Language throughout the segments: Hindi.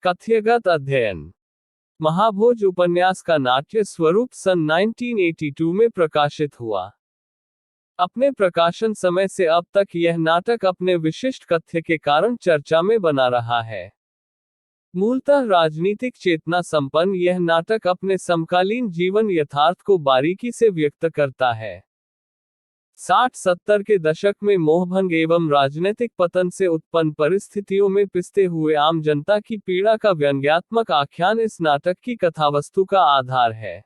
कथ्यगत अध्ययन। महाभोज उपन्यास का नाट्य स्वरूप सन 1982 में प्रकाशित हुआ। अपने प्रकाशन समय से अब तक यह नाटक अपने विशिष्ट कथ्य के कारण चर्चा में बना रहा है। मूलतः राजनीतिक चेतना संपन्न यह नाटक अपने समकालीन जीवन यथार्थ को बारीकी से व्यक्त करता है। 60-70 के दशक में मोहभंग एवं राजनीतिक पतन से उत्पन्न परिस्थितियों में पिसते हुए आम जनता की पीड़ा का व्यंग्यात्मक आख्यान इस नाटक की कथावस्तु का आधार है।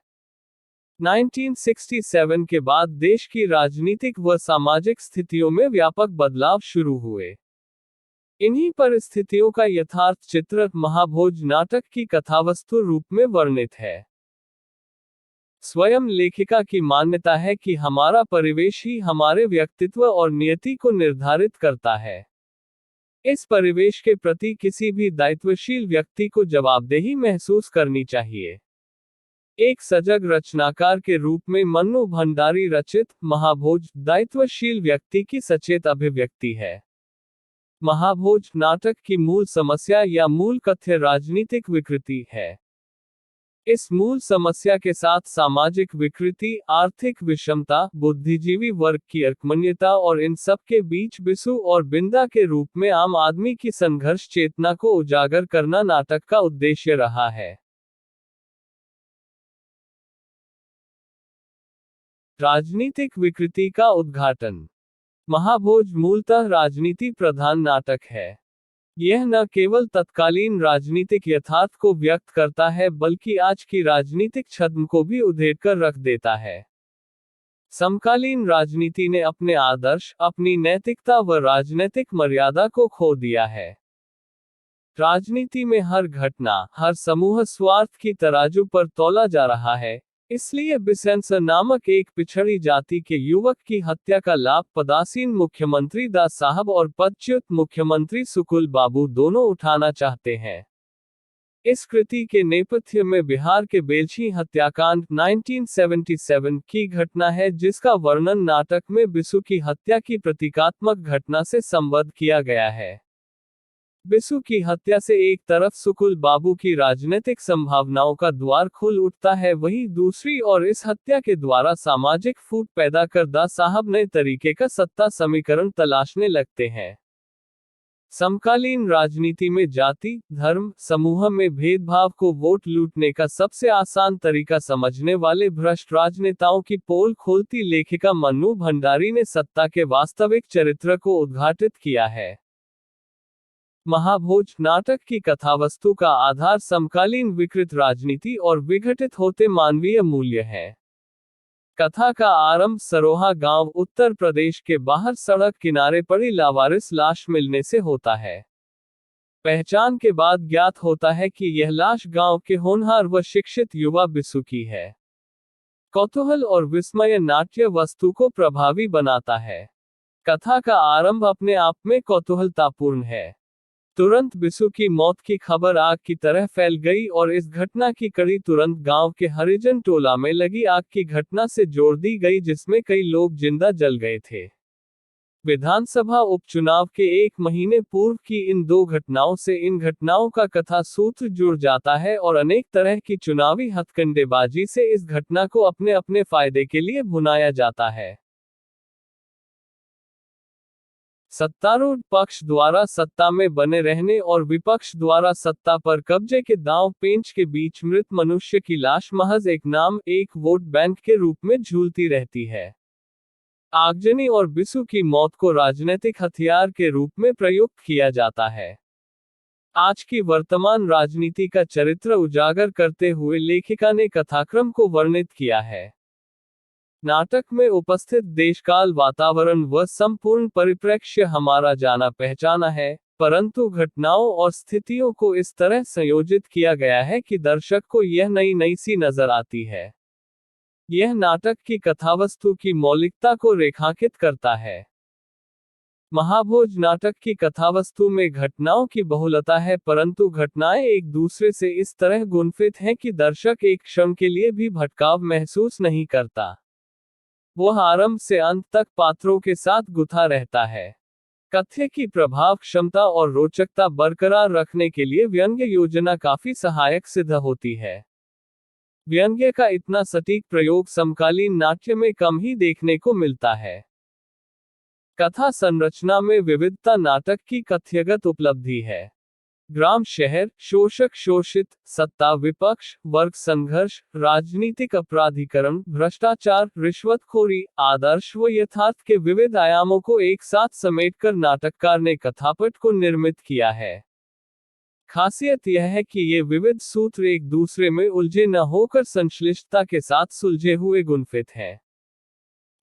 1967 के बाद देश की राजनीतिक व सामाजिक स्थितियों में व्यापक बदलाव शुरू हुए। इन्हीं परिस्थितियों का यथार्थ चित्र महाभोज नाटक की कथावस्तु रूप में वर्णित है। स्वयं लेखिका की मान्यता है कि हमारा परिवेश ही हमारे व्यक्तित्व और नियति को निर्धारित करता है। इस परिवेश के प्रति किसी भी दायित्वशील व्यक्ति को जवाबदेही महसूस करनी चाहिए। एक सजग रचनाकार के रूप में मन्नू भंडारी रचित महाभोज दायित्वशील व्यक्ति की सचेत अभिव्यक्ति है। महाभोज नाटक की मूल समस्या या मूल कथ्य राजनीतिक विकृति है। इस मूल समस्या के साथ सामाजिक विकृति, आर्थिक विषमता, बुद्धिजीवी वर्ग की अकर्मण्यता और इन सब के बीच बिसु और बिंदा के रूप में आम आदमी की संघर्ष चेतना को उजागर करना नाटक का उद्देश्य रहा है। राजनीतिक विकृति का उद्घाटन। महाभोज मूलतः राजनीति प्रधान नाटक है। यह न केवल तत्कालीन राजनीतिक यथार्थ को व्यक्त करता है बल्कि आज की राजनीतिक छद्म को भी उधेड़कर रख देता है। समकालीन राजनीति ने अपने आदर्श, अपनी नैतिकता व राजनीतिक मर्यादा को खो दिया है। राजनीति में हर घटना, हर समूह स्वार्थ की तराजू पर तौला जा रहा है। इसलिए बिसेंस नामक एक पिछड़ी जाति के युवक की हत्या का लाभ पदासीन मुख्यमंत्री दास साहब और पदच्युत मुख्यमंत्री सुकुल बाबू दोनों उठाना चाहते हैं। इस कृति के नेपथ्य में बिहार के बेलछी हत्याकांड 1977 की घटना है, जिसका वर्णन नाटक में बिसु की हत्या की प्रतीकात्मक घटना से संबद्ध किया गया है। बिसु की हत्या से एक तरफ सुकुल बाबू की राजनीतिक संभावनाओं का द्वार खुल उठता है, वहीं दूसरी ओर इस हत्या के द्वारा सामाजिक फूट पैदा कर दास साहब नए तरीके का सत्ता समीकरण तलाशने लगते हैं। समकालीन राजनीति में जाति, धर्म, समूह में भेदभाव को वोट लूटने का सबसे आसान तरीका समझने वाले भ्रष्ट राजनेताओं की पोल खोलती लेखिका मन्नू भंडारी ने सत्ता के वास्तविक चरित्र को उद्घाटित किया है। महाभोज नाटक की कथावस्तु का आधार समकालीन विकृत राजनीति और विघटित होते मानवीय मूल्य है। कथा का आरंभ सरोहा गांव, उत्तर प्रदेश के बाहर सड़क किनारे पड़ी लावारिस लाश मिलने से होता है। पहचान के बाद ज्ञात होता है कि यह लाश गांव के होनहार व शिक्षित युवा बिसु की है। कौतूहल और विस्मय नाट्य वस्तु को प्रभावी बनाता है। कथा का आरंभ अपने आप में कौतूहलतापूर्ण है। तुरंत बिसु की मौत की खबर आग की तरह फैल गई और इस घटना की कड़ी तुरंत गांव के हरिजन टोला में लगी आग की घटना से जोड़ दी गई, जिसमें कई लोग जिंदा जल गए थे। विधानसभा उपचुनाव के 1 महीने पूर्व की इन दो घटनाओं से इन घटनाओं का कथा सूत्र जुड़ जाता है और अनेक तरह की चुनावी हथकंडेबाजी से इस घटना को अपने अपने फायदे के लिए भुनाया जाता है। सत्तारूढ़ पक्ष द्वारा सत्ता में बने रहने और विपक्ष द्वारा सत्ता पर कब्जे के दांव पेंच के बीच मृत मनुष्य की लाश महज एक नाम, एक वोट बैंक के रूप में झूलती रहती है। आगजनी और बिसु की मौत को राजनीतिक हथियार के रूप में प्रयुक्त किया जाता है। आज की वर्तमान राजनीति का चरित्र उजागर करते हुए लेखिका ने कथाक्रम को वर्णित किया है। नाटक में उपस्थित देशकाल, वातावरण व संपूर्ण परिप्रेक्ष्य हमारा जाना पहचाना है, परंतु घटनाओं और स्थितियों को इस तरह संयोजित किया गया है कि दर्शक को यह नई सी नजर आती है। यह नाटक की कथावस्तु की मौलिकता को रेखांकित करता है। महाभोज नाटक की कथावस्तु में घटनाओं की बहुलता है, परंतु घटनाएं एक दूसरे से इस तरह गुंफित हैं कि दर्शक एक क्षण के लिए भी भटकाव महसूस नहीं करता। वह आरंभ से अंत तक पात्रों के साथ गुथा रहता है। कथ्य की प्रभाव क्षमता और रोचकता बरकरार रखने के लिए व्यंग्य योजना काफी सहायक सिद्ध होती है। व्यंग्य का इतना सटीक प्रयोग समकालीन नाट्य में कम ही देखने को मिलता है। कथा संरचना में विविधता नाटक की कथ्यगत उपलब्धि है। ग्राम शहर, शोषक शोषित, सत्ता विपक्ष, वर्ग संघर्ष, राजनीतिक अपराधीकरण, भ्रष्टाचार, रिश्वतखोरी, आदर्श व यथार्थ के विविध आयामों को एक साथ समेटकर नाटककार ने कथापट को निर्मित किया है। खासियत यह है कि ये विविध सूत्र एक दूसरे में उलझे न होकर संश्लिष्टता के साथ सुलझे हुए गुंफित हैं।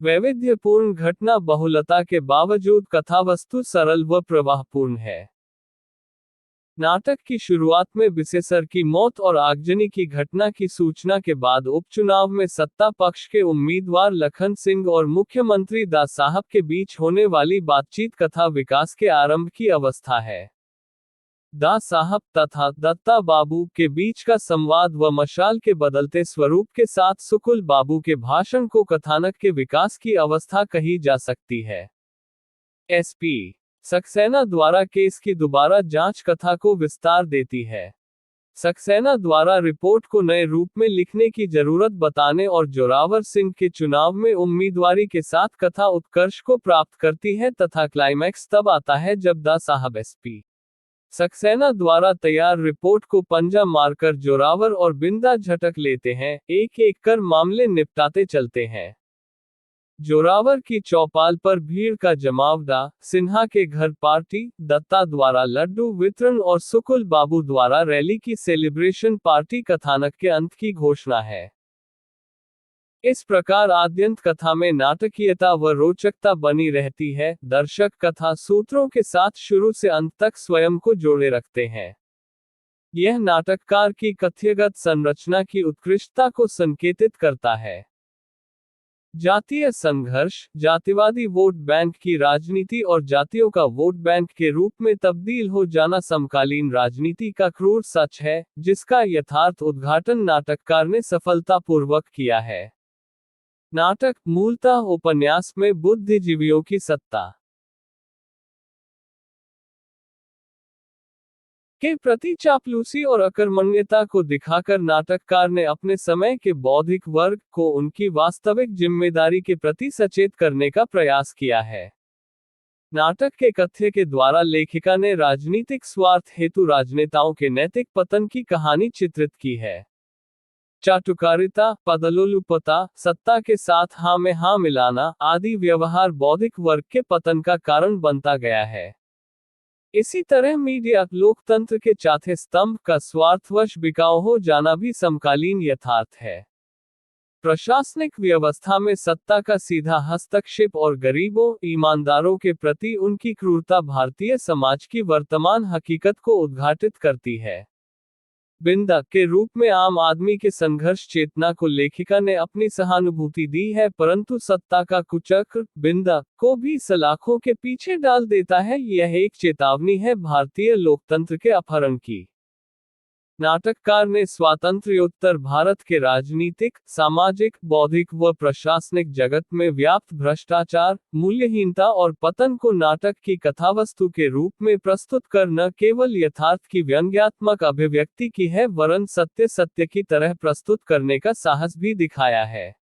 वैविध्यपूर्ण घटना बहुलता के बावजूद कथावस्तु सरल व प्रवाहपूर्ण है। नाटक की शुरुआत में बिसेसर की मौत और आगजनी की घटना की सूचना के बाद उपचुनाव में सत्ता पक्ष के उम्मीदवार लखन सिंह और मुख्यमंत्री दास साहब के बीच होने वाली बातचीत कथा विकास के आरंभ की अवस्था है। दास साहब तथा दत्ता बाबू के बीच का संवाद व मशाल के बदलते स्वरूप के साथ सुकुल बाबू के भाषण को कथानक के विकास की अवस्था कही जा सकती है। एसपी सक्सेना द्वारा केस की दोबारा जांच कथा को विस्तार देती है। सक्सेना द्वारा रिपोर्ट को नए रूप में लिखने की जरूरत बताने और जोरावर सिंह के चुनाव में उम्मीदवारी के साथ कथा उत्कर्ष को प्राप्त करती है तथा क्लाइमैक्स तब आता है जब दा साहब एसपी सक्सेना द्वारा तैयार रिपोर्ट को पंजा मारकर जोरावर और बिंदा झटक लेते हैं, एक एक कर मामले निपटाते चलते हैं। जोरावर की चौपाल पर भीड़ का जमाव, डा सिन्हा के घर पार्टी, दत्ता द्वारा लड्डू वितरण और सुकुल बाबू द्वारा रैली की सेलिब्रेशन पार्टी कथानक के अंत की घोषणा है। इस प्रकार आद्यंत कथा में नाटकीयता व रोचकता बनी रहती है। दर्शक कथा सूत्रों के साथ शुरू से अंत तक स्वयं को जोड़े रखते हैं। यह नाटककार की कथ्यगत संरचना की उत्कृष्टता को संकेतित करता है। जातीय संघर्ष, जातिवादी वोट बैंक की राजनीति और जातियों का वोट बैंक के रूप में तब्दील हो जाना समकालीन राजनीति का क्रूर सच है, जिसका यथार्थ उद्घाटन नाटककार ने सफलतापूर्वक किया है। नाटक मूलतः उपन्यास में बुद्धिजीवियों की सत्ता के प्रति चापलूसी और अकर्मण्यता को दिखाकर नाटककार ने अपने समय के बौद्धिक वर्ग को उनकी वास्तविक जिम्मेदारी के प्रति सचेत करने का प्रयास किया है। नाटक के कथ्य के द्वारा लेखिका ने राजनीतिक स्वार्थ हेतु राजनेताओं के नैतिक पतन की कहानी चित्रित की है। चाटुकारिता, पदलोलुपता, सत्ता के साथ हाँ में हाँ मिलाना आदि व्यवहार बौद्धिक वर्ग के पतन का कारण बनता गया है। इसी तरह मीडिया लोकतंत्र के चौथे स्तंभ का स्वार्थवश बिकाऊ हो जाना भी समकालीन यथार्थ है। प्रशासनिक व्यवस्था में सत्ता का सीधा हस्तक्षेप और गरीबों, ईमानदारों के प्रति उनकी क्रूरता भारतीय समाज की वर्तमान हकीकत को उद्घाटित करती है। बिंदा के रूप में आम आदमी के संघर्ष चेतना को लेखिका ने अपनी सहानुभूति दी है, परंतु सत्ता का कुचक्र बिंदा को भी सलाखों के पीछे डाल देता है। यह एक चेतावनी है भारतीय लोकतंत्र के अपहरण की। नाटककार ने स्वातंत्र्योत्तर भारत के राजनीतिक, सामाजिक, बौद्धिक व प्रशासनिक जगत में व्याप्त भ्रष्टाचार, मूल्यहीनता और पतन को नाटक की कथावस्तु के रूप में प्रस्तुत कर न केवल यथार्थ की व्यंग्यात्मक अभिव्यक्ति की है, वरन सत्य सत्य की तरह प्रस्तुत करने का साहस भी दिखाया है।